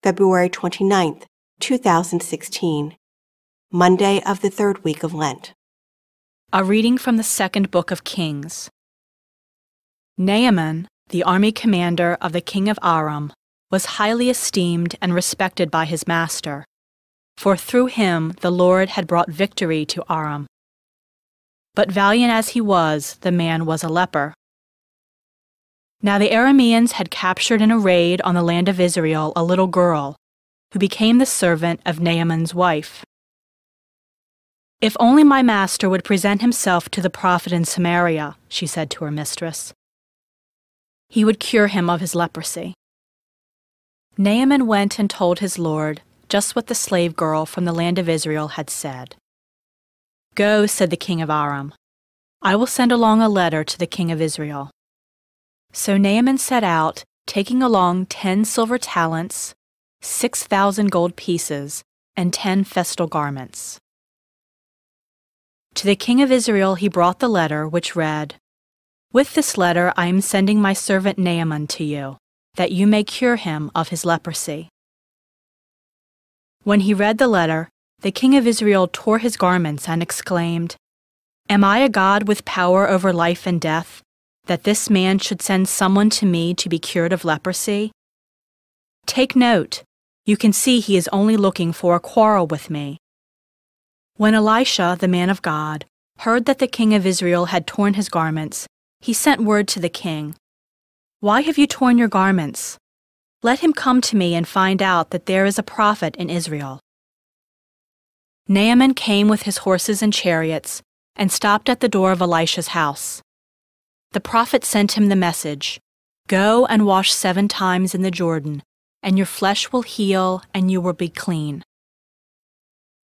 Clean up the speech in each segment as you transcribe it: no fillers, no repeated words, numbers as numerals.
February 29th, 2016, Monday of the third week of Lent. A reading from the second book of Kings. Naaman, the army commander of the king of Aram, was highly esteemed and respected by his master, for through him the Lord had brought victory to Aram. But valiant as he was, the man was a leper. Now the Arameans had captured in a raid on the land of Israel a little girl, who became the servant of Naaman's wife. "If only my master would present himself to the prophet in Samaria," she said to her mistress, "he would cure him of his leprosy." Naaman went and told his lord just what the slave girl from the land of Israel had said. "Go," said the king of Aram, "I will send along a letter to the king of Israel." So Naaman set out, taking along 10 silver talents, 6,000 gold pieces, and 10 festal garments. To the king of Israel he brought the letter, which read, "With this letter I am sending my servant Naaman to you, that you may cure him of his leprosy." When he read the letter, the king of Israel tore his garments and exclaimed, "Am I a God with power over life and death, that this man should send someone to me to be cured of leprosy? Take note, you can see he is only looking for a quarrel with me." When Elisha, the man of God, heard that the king of Israel had torn his garments, he sent word to the king, "Why have you torn your garments? Let him come to me and find out that there is a prophet in Israel." Naaman came with his horses and chariots and stopped at the door of Elisha's house. The prophet sent him the message, "Go and wash 7 times in the Jordan, and your flesh will heal and you will be clean."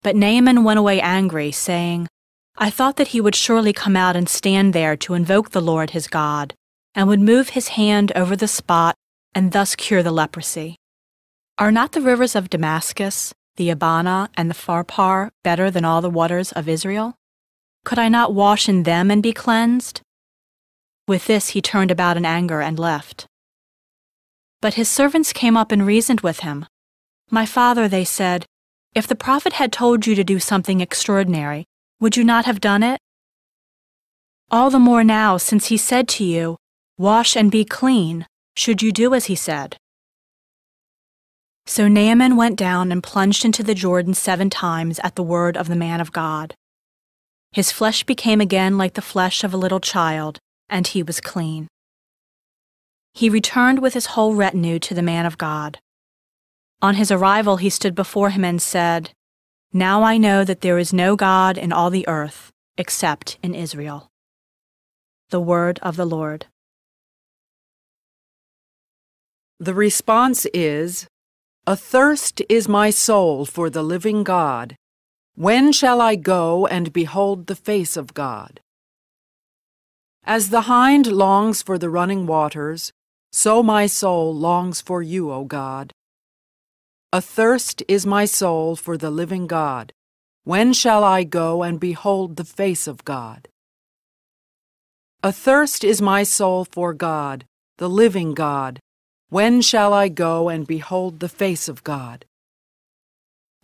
But Naaman went away angry, saying, "I thought that he would surely come out and stand there to invoke the Lord his God, and would move his hand over the spot and thus cure the leprosy. Are not the rivers of Damascus, the Abana, and the Pharpar better than all the waters of Israel? Could I not wash in them and be cleansed?" With this he turned about in anger and left. But his servants came up and reasoned with him. "My father," they said, "if the prophet had told you to do something extraordinary, would you not have done it? All the more now, since he said to you, 'Wash and be clean,' should you do as he said." So Naaman went down and plunged into the Jordan 7 times at the word of the man of God. His flesh became again like the flesh of a little child, and he was clean. He returned with his whole retinue to the man of God. On his arrival he stood before him and said, "Now I know that there is no God in all the earth except in Israel." The word of the Lord. The response is, "Athirst is my soul for the living God. When shall I go and behold the face of God? As the hind longs for the running waters, so my soul longs for you, O God. Athirst is my soul for the living God. When shall I go and behold the face of God? Athirst is my soul for God, the living God. When shall I go and behold the face of God?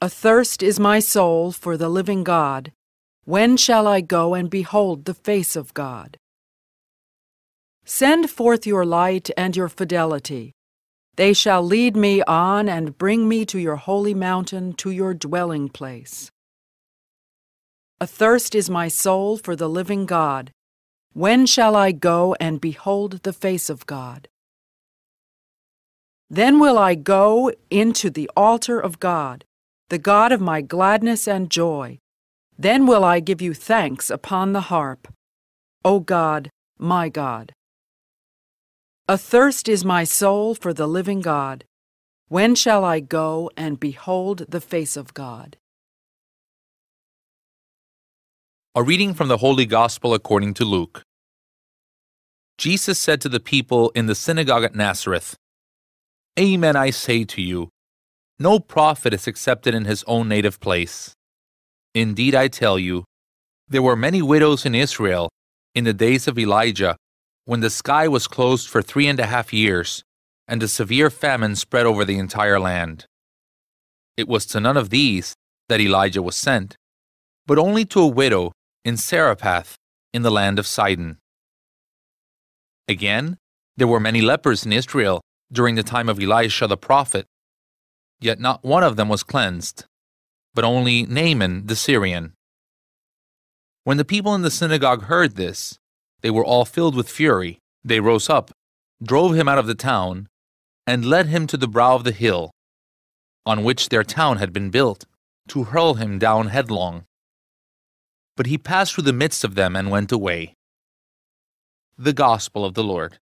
Athirst is my soul for the living God. When shall I go and behold the face of God? Send forth your light and your fidelity. They shall lead me on and bring me to your holy mountain, to your dwelling place. Athirst is my soul for the living God. When shall I go and behold the face of God? Then will I go into the altar of God, the God of my gladness and joy. Then will I give you thanks upon the harp, O God, my God. Athirst is my soul for the living God. When shall I go and behold the face of God? A reading from the Holy Gospel according to Luke. Jesus said to the people in the synagogue at Nazareth, "Amen, I say to you, no prophet is accepted in his own native place. Indeed, I tell you, there were many widows in Israel in the days of Elijah, when the sky was closed for 3.5 years, and a severe famine spread over the entire land. It was to none of these that Elijah was sent, but only to a widow in Zarephath in the land of Sidon. Again, there were many lepers in Israel during the time of Elisha the prophet, yet not one of them was cleansed, but only Naaman the Syrian. When the people in the synagogue heard this, they were all filled with fury. They rose up, drove him out of the town, and led him to the brow of the hill, on which their town had been built, to hurl him down headlong. But he passed through the midst of them and went away. The Gospel of the Lord.